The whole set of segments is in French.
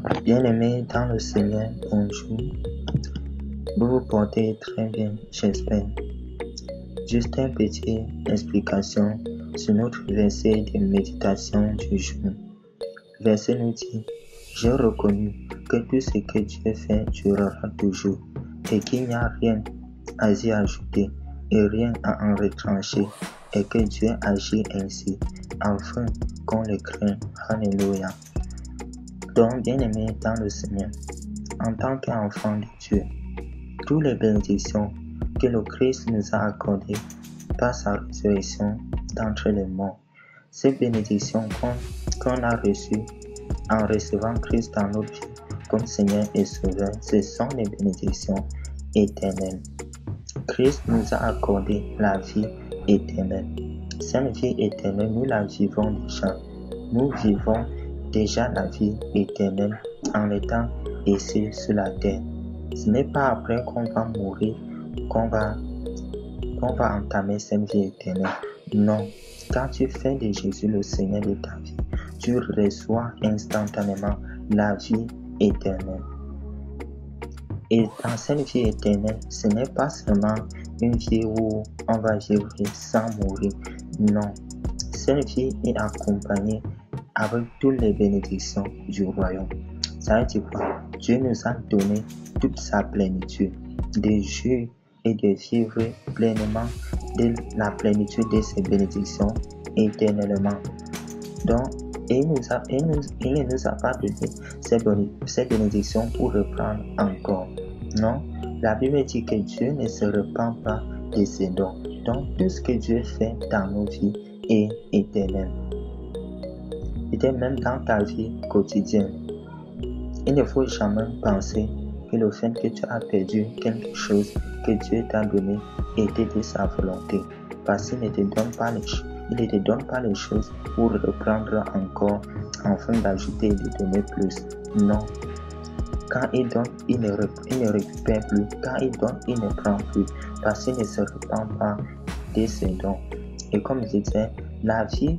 Bien-aimés dans le Seigneur, bonjour. Vous vous portez très bien, j'espère. Juste une petite explication sur notre verset de méditation du jour. Le verset nous dit: j'ai reconnu que tout ce que Dieu fait durera toujours et qu'il n'y a rien à y ajouter et rien à en retrancher, et que Dieu agit ainsi afin qu'on le craigne. Alléluia. Donc, bien-aimés dans le Seigneur, en tant qu'enfants de Dieu, toutes les bénédictions que le Christ nous a accordées par sa résurrection d'entre les morts, ces bénédictions qu'on a reçues en recevant Christ dans notre vie comme Seigneur et Sauveur, ce sont les bénédictions éternelles. Christ nous a accordé la vie éternelle. Cette vie éternelle, nous la vivons déjà. Nous vivons déjà la vie éternelle en étant ici sur la terre. Ce n'est pas après qu'on va mourir qu'on va entamer cette vie éternelle. Non, quand tu fais de Jésus le Seigneur de ta vie, tu reçois instantanément la vie éternelle. Et dans cette vie éternelle, ce n'est pas seulement une vie où on va vivre sans mourir. Non, cette vie est accompagnée avec toutes les bénédictions du royaume. Ça veut dire quoi? Dieu nous a donné toute sa plénitude de jouir et de vivre pleinement de la plénitude de ses bénédictions éternellement. Donc, il ne nous a pas donné ces bénédictions pour reprendre encore. Non, la Bible dit que Dieu ne se repent pas de ses dons. Donc, tout ce que Dieu fait dans nos vies est éternel. Peut-être même dans ta vie quotidienne. Il ne faut jamais penser que le fait que tu as perdu quelque chose que Dieu t'a donné était de sa volonté. Parce qu'il ne te donne pas les choses pour reprendre encore afin d'ajouter et de donner plus. Non. Quand il donne, il ne récupère plus. Quand il donne, il ne prend plus. Parce qu'il ne se repent pas de ses dons. Et comme je disais, la vie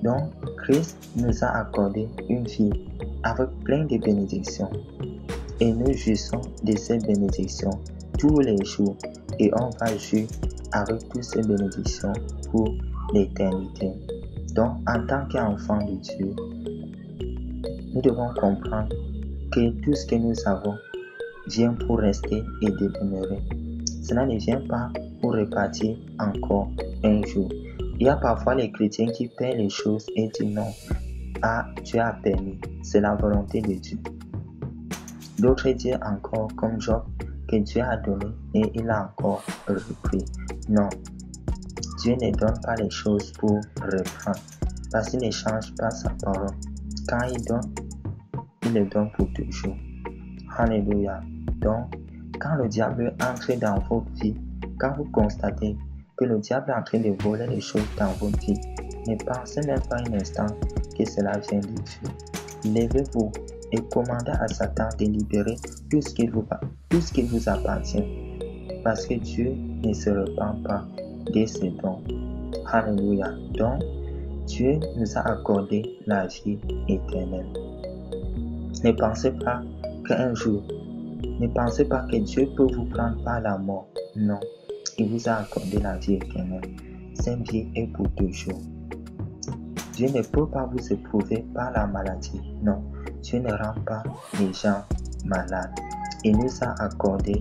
dont Christ nous a accordé une vie avec plein de bénédictions. Et nous jouissons de ces bénédictions tous les jours. Et on va jouir avec toutes ces bénédictions pour l'éternité. Donc, en tant qu'enfants de Dieu, nous devons comprendre que tout ce que nous avons vient pour rester et demeurer. Cela ne vient pas pour repartir encore un jour. Il y a parfois les chrétiens qui perdent les choses et disent non. Ah, Dieu a permis, c'est la volonté de Dieu. D'autres disent encore, comme Job, que Dieu a donné et il a encore repris. Non, Dieu ne donne pas les choses pour reprendre, parce qu'il ne change pas sa parole. Quand il donne, il le donne pour toujours. Alléluia. Donc, quand le diable entre dans votre vie, quand vous constatez que le diable est en train de voler les choses dans votre vie, ne pensez même pas un instant que cela vient de Dieu. Levez-vous et commandez à Satan de libérer tout ce qui vous appartient. Parce que Dieu ne se repent pas de ses dons. Alléluia. Donc, Dieu nous a accordé la vie éternelle. Ne pensez pas que Dieu peut vous prendre par la mort. Non, il vous a accordé la vie éternelle. Cette vie est pour toujours. Dieu ne peut pas vous éprouver par la maladie. Non, Dieu ne rend pas les gens malades. Il nous a accordé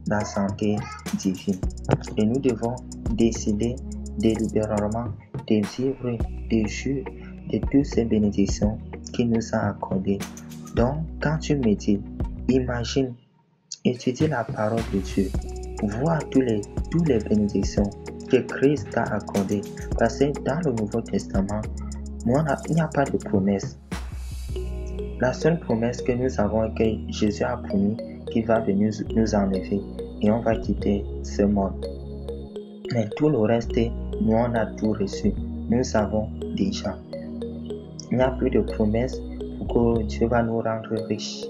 la santé divine. Et nous devons décider délibérément de vivre des jours de toutes ces bénédictions qu'il nous a accordées. Donc, quand tu médites, imagine, étudie la parole de Dieu, vois toutes les bénédictions que Christ t'a accordées. Parce que dans le Nouveau Testament, il n'y a pas de promesse. La seule promesse que nous avons est que Jésus a promis qu'il va venir nous enlever et on va quitter ce monde. Mais tout le reste, nous on a tout reçu. Nous avons déjà. Il n'y a plus de promesse pour que Dieu va nous rendre riches.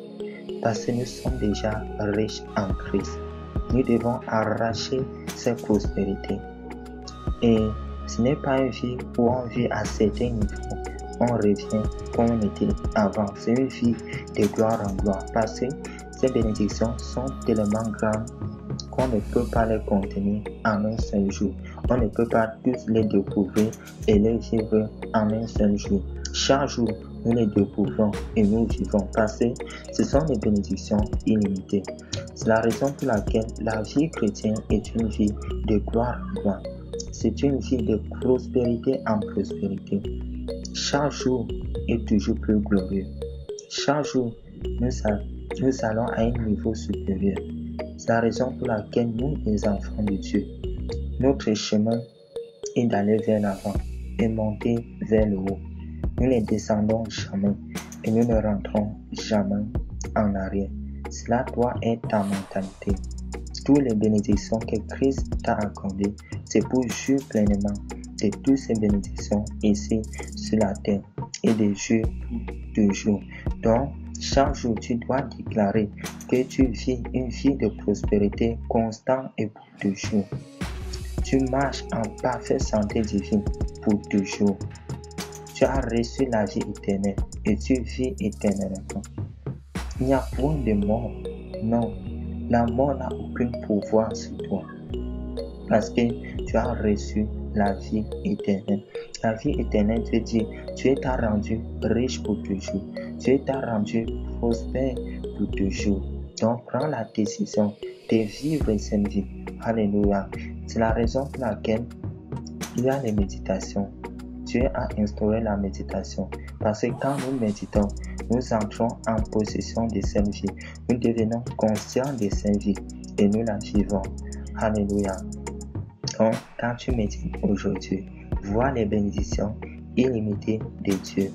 Parce que nous sommes déjà riches en Christ. Nous devons arracher cette prospérité. Et ce n'est pas une vie où on vit à certains niveaux on revient comme on était avant. C'est une vie de gloire en gloire parce que ces bénédictions sont tellement grandes qu'on ne peut pas les contenir en un seul jour. On ne peut pas tous les découvrir et les vivre en un seul jour. Chaque jour, nous les découvrons et nous vivons parce que ce sont des bénédictions illimitées. C'est la raison pour laquelle la vie chrétienne est une vie de gloire en gloire. C'est une vie de prospérité en prospérité. Chaque jour est toujours plus glorieux. Chaque jour, nous allons à un niveau supérieur. C'est la raison pour laquelle nous, les enfants de Dieu, notre chemin est d'aller vers l'avant et monter vers le haut. Nous ne descendons jamais et nous ne rentrons jamais en arrière. Cela doit être ta mentalité. Toutes les bénédictions que Christ t'a accordées, c'est pour jouir pleinement de toutes ces bénédictions ici sur la terre et de jouir toujours. Donc, chaque jour, tu dois déclarer que tu vis une vie de prospérité constante et pour toujours. Tu marches en parfaite santé divine pour toujours. Tu as reçu la vie éternelle et tu vis éternellement. Il n'y a point de mort. Non, la mort n'a aucun pouvoir sur toi. Parce que tu as reçu la vie éternelle. La vie éternelle te dit, tu es rendu riche pour toujours. Tu es rendu prospère pour toujours. Donc prends la décision de vivre cette vie. Alléluia. C'est la raison pour laquelle il y a les méditations. Dieu a instauré la méditation. Parce que quand nous méditons, nous entrons en possession de cette vie. Nous devenons conscients de cette vie et nous la vivons. Alléluia. Donc, quand tu médites aujourd'hui, vois les bénédictions illimitées de Dieu.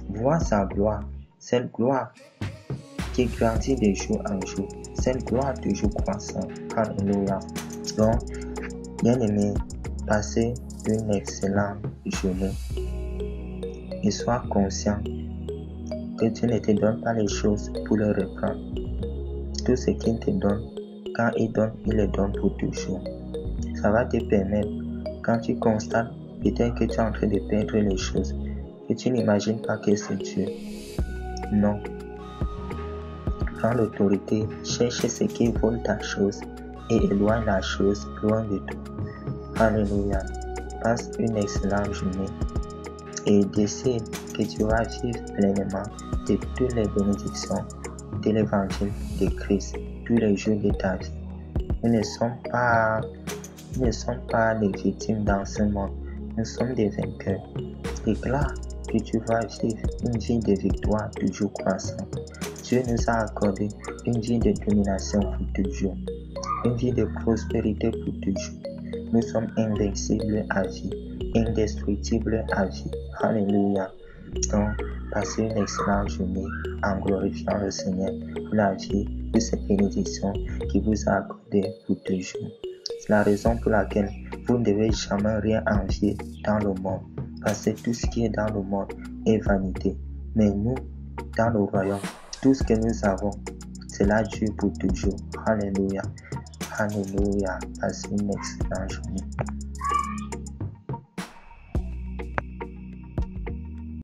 Vois sa gloire, cette gloire qui grandit de jour en jour, cette gloire toujours croissante. Alléluia. Donc, bien-aimé, passez une excellente journée et sois conscient que Dieu ne te donne pas les choses pour les reprendre. Tout ce qu'il te donne, quand il donne, il le donne pour toujours. Ça va te permettre, quand tu constates peut-être que tu es en train de perdre les choses, que tu n'imagines pas que c'est Dieu. Non. Prends l'autorité, cherche ce qui vole ta chose et éloigne la chose loin de toi. Alléluia. Passe une excellente journée et décide que tu vas vivre pleinement de toutes les bénédictions de l'évangile de Christ tous les jours de ta vie. Nous ne sommes pas les victimes dans ce monde, nous sommes des vainqueurs. Déclare que tu vas vivre une vie de victoire toujours croissante. Dieu nous a accordé une vie de domination pour toujours, une vie de prospérité pour toujours. Nous sommes invincibles à vie, indestructibles à vie. Alléluia. Donc, passez une excellente journée en glorifiant le Seigneur pour la vie, pour cette bénédiction qui vous a accordée pour toujours. C'est la raison pour laquelle vous ne devez jamais rien envier dans le monde, parce que tout ce qui est dans le monde est vanité. Mais nous, dans le royaume, tout ce que nous avons, cela dure pour toujours. Alléluia. Alléluia. Passez une excellente journée.